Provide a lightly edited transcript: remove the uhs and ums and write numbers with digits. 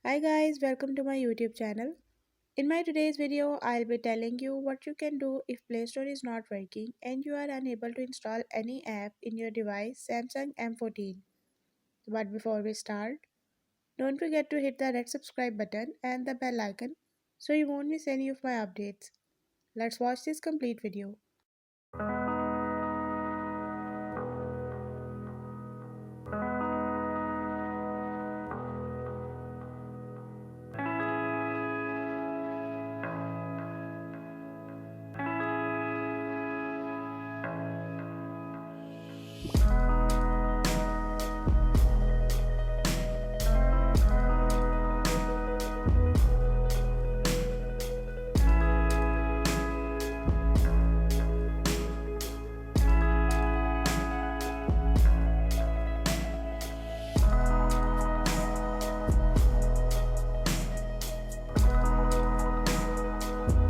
Hi guys, welcome to my YouTube channel. In my today's video, I'll be telling you what you can do if Play Store is not working and you are unable to install any app in your device Samsung M14. But before we start, don't forget to hit the red subscribe button and the bell icon so you won't miss any of my updates. Let's watch this complete video.